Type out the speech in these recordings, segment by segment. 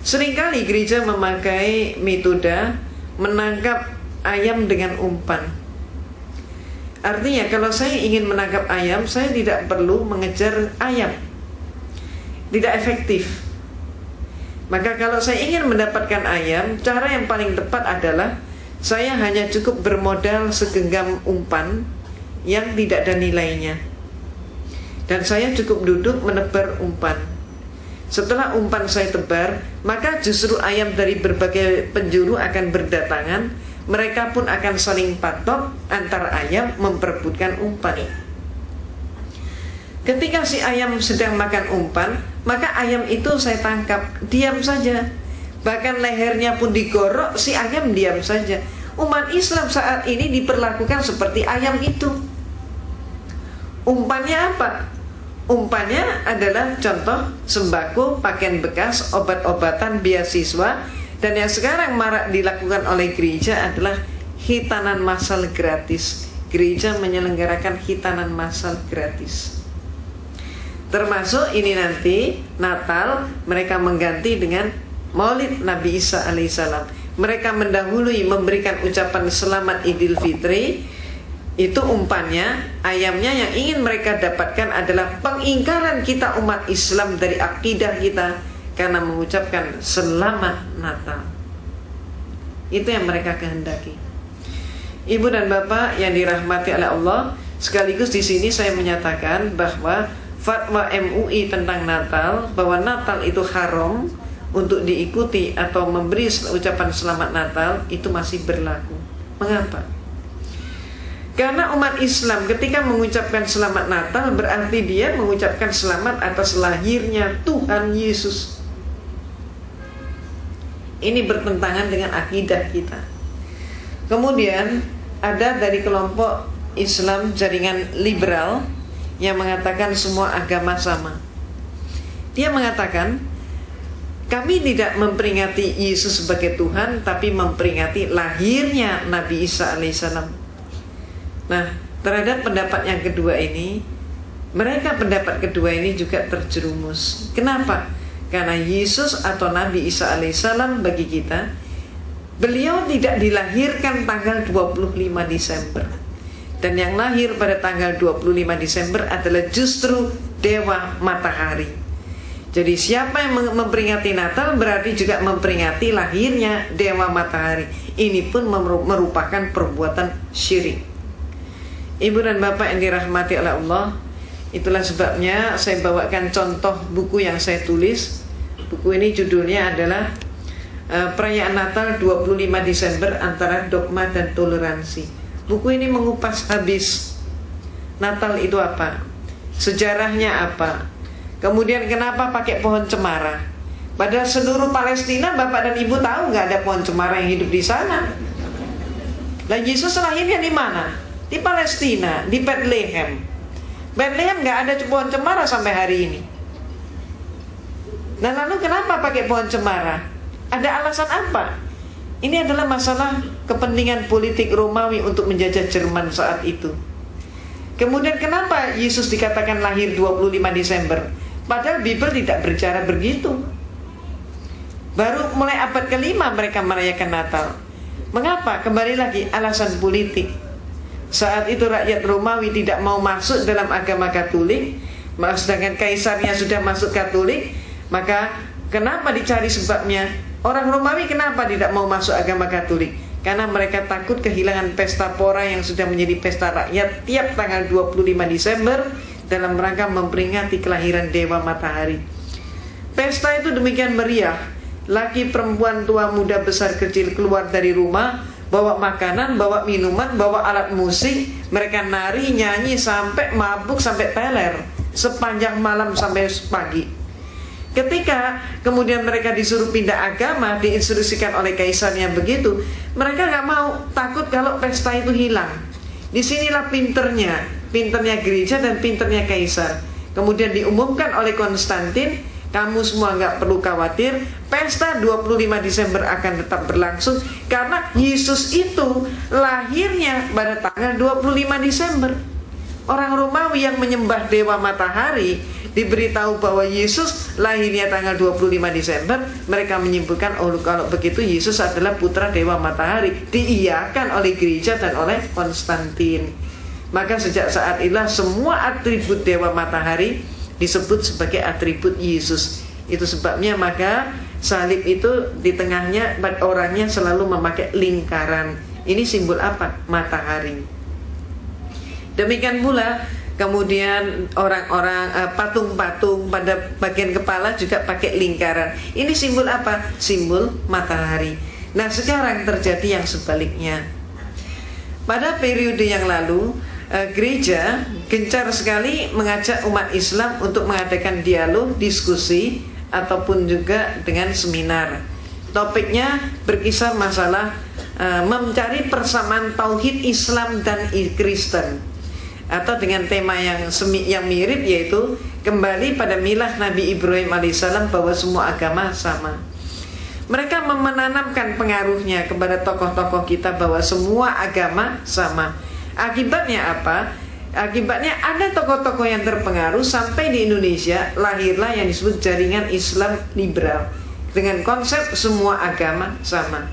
Seringkali gereja memakai metode menangkap ayam dengan umpan. Artinya kalau saya ingin menangkap ayam, saya tidak perlu mengejar ayam, tidak efektif. Maka kalau saya ingin mendapatkan ayam, cara yang paling tepat adalah saya hanya cukup bermodal segenggam umpan yang tidak ada nilainya, dan saya cukup duduk menebar umpan. Setelah umpan saya tebar, maka justru ayam dari berbagai penjuru akan berdatangan. Mereka pun akan saling patok antar ayam memperebutkan umpan. Ketika si ayam sedang makan umpan, maka ayam itu saya tangkap, diam saja. Bahkan lehernya pun digorok, si ayam diam saja. Umat Islam saat ini diperlakukan seperti ayam itu. Umpannya apa? Umpannya adalah contoh sembako, pakaian bekas, obat-obatan, beasiswa. Dan yang sekarang marak dilakukan oleh gereja adalah hitanan massal gratis. Gereja menyelenggarakan hitanan massal gratis. Termasuk ini nanti Natal, mereka mengganti dengan Maulid Nabi Isa alaihissalam. Mereka mendahului memberikan ucapan selamat Idul Fitri. Itu umpannya, ayamnya yang ingin mereka dapatkan adalah pengingkaran kita umat Islam dari akidah kita karena mengucapkan selamat Natal. Itu yang mereka kehendaki. Ibu dan bapak yang dirahmati oleh Allah, sekaligus di sini saya menyatakan bahwa fatwa MUI tentang Natal, bahwa Natal itu haram untuk diikuti atau memberi ucapan selamat Natal, itu masih berlaku. Mengapa? Karena umat Islam ketika mengucapkan selamat Natal berarti dia mengucapkan selamat atas lahirnya Tuhan Yesus. Ini bertentangan dengan akidah kita. Kemudian ada dari kelompok Islam jaringan liberal yang mengatakan semua agama sama. Dia mengatakan kami tidak memperingati Yesus sebagai Tuhan, tapi memperingati lahirnya Nabi Isa alaihissalam. Nah, terhadap pendapat yang kedua ini, mereka pendapat kedua ini juga terjerumus. Kenapa? Karena Yesus atau Nabi Isa alaihissalam bagi kita, beliau tidak dilahirkan tanggal 25 Desember. Dan yang lahir pada tanggal 25 Desember adalah justru Dewa Matahari. Jadi siapa yang memperingati Natal berarti juga memperingati lahirnya Dewa Matahari. Ini pun merupakan perbuatan syirik. Ibu dan bapak yang dirahmati oleh Allah, itulah sebabnya saya bawakan contoh buku yang saya tulis. Buku ini judulnya adalah Perayaan Natal 25 Desember Antara Dogma dan Toleransi. Buku ini mengupas habis Natal itu apa, sejarahnya apa, kemudian kenapa pakai pohon cemara. Padahal seluruh Palestina, bapak dan ibu tahu nggak ada pohon cemara yang hidup di sana. Lah Yesus lahirnya di mana? Di Palestina, di Bethlehem. Bethlehem nggak ada pohon cemara sampai hari ini. Nah lalu kenapa pakai pohon cemara? Ada alasan apa? Ini adalah masalah kepentingan politik Romawi untuk menjajah Jerman saat itu. Kemudian kenapa Yesus dikatakan lahir 25 Desember? Padahal Bible tidak berbicara begitu. Baru mulai abad ke-5 mereka merayakan Natal. Mengapa? Kembali lagi alasan politik. Saat itu rakyat Romawi tidak mau masuk dalam agama Katolik, sedangkan kaisarnya sudah masuk Katolik. Maka kenapa dicari sebabnya? Orang Romawi kenapa tidak mau masuk agama Katolik? Karena mereka takut kehilangan pesta pora yang sudah menjadi pesta rakyat tiap tanggal 25 Desember dalam rangka memperingati kelahiran Dewa Matahari. Pesta itu demikian meriah. Laki, perempuan, tua, muda, besar, kecil keluar dari rumah, bawa makanan, bawa minuman, bawa alat musik. Mereka nari, nyanyi sampai mabuk, sampai teler sepanjang malam sampai pagi. Ketika kemudian mereka disuruh pindah agama, diinstruksikan oleh kaisarnya begitu, mereka nggak mau, takut kalau pesta itu hilang. Disinilah pinternya gereja dan pinternya kaisar. Kemudian diumumkan oleh Konstantin, kamu semua nggak perlu khawatir, pesta 25 Desember akan tetap berlangsung karena Yesus itu lahirnya pada tanggal 25 Desember. Orang Romawi yang menyembah Dewa Matahari diberitahu bahwa Yesus lahirnya tanggal 25 Desember, mereka menyimpulkan, oh kalau begitu Yesus adalah putra Dewa Matahari, diiyakan oleh gereja dan oleh Konstantin. Maka sejak saat itulah semua atribut Dewa Matahari disebut sebagai atribut Yesus. Itu sebabnya maka salib itu di tengahnya orangnya selalu memakai lingkaran. Ini simbol apa? Matahari. Demikian pula kemudian orang-orang patung-patung pada bagian kepala juga pakai lingkaran. Ini simbol apa? Simbol matahari. Nah, sekarang terjadi yang sebaliknya. Pada periode yang lalu, gereja gencar sekali mengajak umat Islam untuk mengadakan dialog, diskusi, ataupun juga dengan seminar. Topiknya berkisar masalah mencari persamaan tauhid Islam dan Kristen, atau dengan tema yang mirip, yaitu kembali pada milah Nabi Ibrahim alaihissalam bahwa semua agama sama. Mereka menanamkan pengaruhnya kepada tokoh-tokoh kita bahwa semua agama sama. Akibatnya apa? Akibatnya ada tokoh-tokoh yang terpengaruh sampai di Indonesia lahirlah yang disebut jaringan Islam liberal dengan konsep semua agama sama.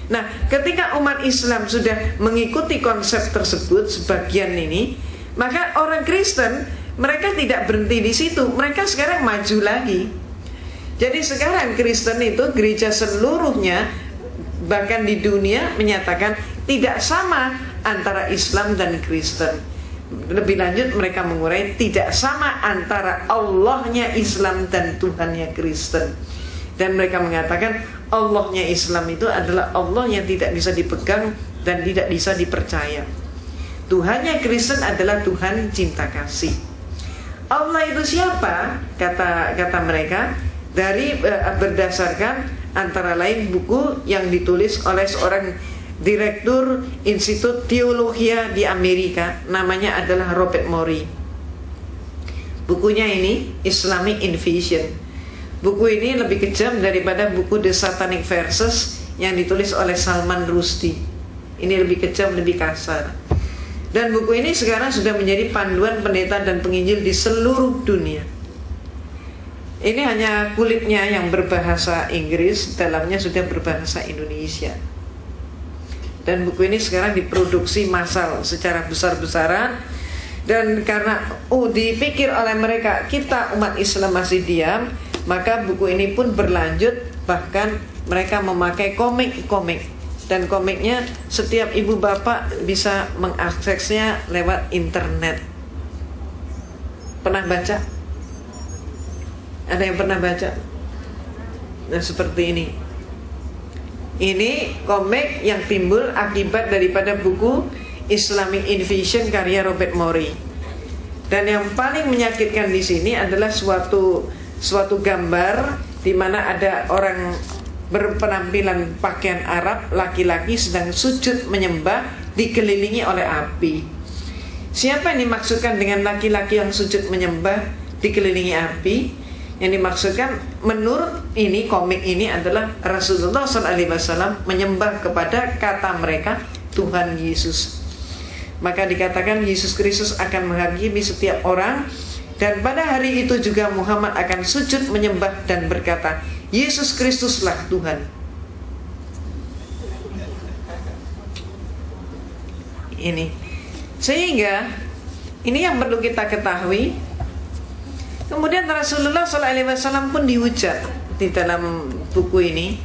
Nah, ketika umat Islam sudah mengikuti konsep tersebut sebagian ini, maka orang Kristen mereka tidak berhenti di situ, mereka sekarang maju lagi. Jadi sekarang Kristen itu gereja seluruhnya bahkan di dunia menyatakan tidak sama antara Islam dan Kristen. Lebih lanjut mereka mengurai tidak sama antara Allahnya Islam dan Tuhannya Kristen. Dan mereka mengatakan Allahnya Islam itu adalah Allah yang tidak bisa dipegang dan tidak bisa dipercaya. Tuhannya Kristen adalah Tuhan cinta kasih. Allah itu siapa? Kata mereka dari berdasarkan antara lain buku yang ditulis oleh seorang direktur Institut Teologia di Amerika, namanya adalah Robert Morey. Bukunya ini Islamic Invasion. Buku ini lebih kejam daripada buku The Satanic Verses yang ditulis oleh Salman Rushdie. Ini lebih kejam, lebih kasar. Dan buku ini sekarang sudah menjadi panduan pendeta dan penginjil di seluruh dunia. Ini hanya kulitnya yang berbahasa Inggris, dalamnya sudah berbahasa Indonesia. Dan buku ini sekarang diproduksi massal secara besar-besaran. Dan karena dipikir oleh mereka kita umat Islam masih diam, maka buku ini pun berlanjut. Bahkan mereka memakai komik-komik. Dan komiknya setiap ibu bapak bisa mengaksesnya lewat internet. Pernah baca? Ada yang pernah baca? Nah, seperti ini. Ini komik yang timbul akibat daripada buku Islamic Invasion karya Robert Morey. Dan yang paling menyakitkan di sini adalah suatu gambar di mana ada orang berpenampilan pakaian Arab, laki-laki sedang sujud menyembah dikelilingi oleh api. Siapa yang dimaksudkan dengan laki-laki yang sujud menyembah dikelilingi api? Yang dimaksudkan menurut ini komik ini adalah Rasulullah SAW menyembah kepada kata mereka Tuhan Yesus. Maka dikatakan Yesus Kristus akan menghakimi setiap orang. Dan pada hari itu juga Muhammad akan sujud menyembah dan berkata, Yesus Kristuslah Tuhan. Ini. Sehingga ini yang perlu kita ketahui. Kemudian Rasulullah SAW pun dihujat di dalam buku ini.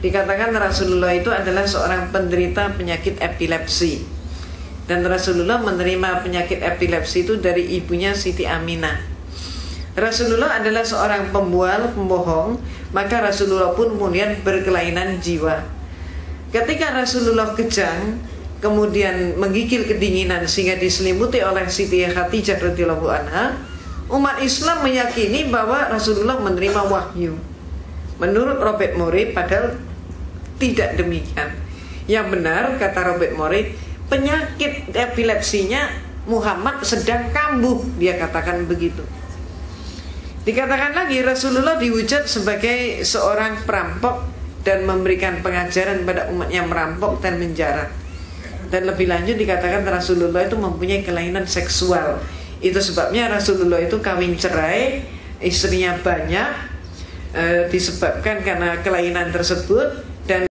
Dikatakan Rasulullah itu adalah seorang penderita penyakit epilepsi. Dan Rasulullah menerima penyakit epilepsi itu dari ibunya Siti Aminah. Rasulullah adalah seorang pembual, pembohong. Maka Rasulullah pun kemudian berkelainan jiwa. Ketika Rasulullah kejang, kemudian menggigil kedinginan sehingga diselimuti oleh Siti Khadijah radhiyallahu anha, umat Islam meyakini bahwa Rasulullah menerima wahyu. Menurut Robert Morey, padahal tidak demikian. Yang benar, kata Robert Morey, penyakit epilepsinya Muhammad sedang kambuh, dia katakan begitu. Dikatakan lagi Rasulullah dihujat sebagai seorang perampok dan memberikan pengajaran pada umatnya merampok dan menjara. Dan lebih lanjut dikatakan Rasulullah itu mempunyai kelainan seksual Itu sebabnya Rasulullah itu kawin cerai, istrinya banyak, disebabkan karena kelainan tersebut. Dan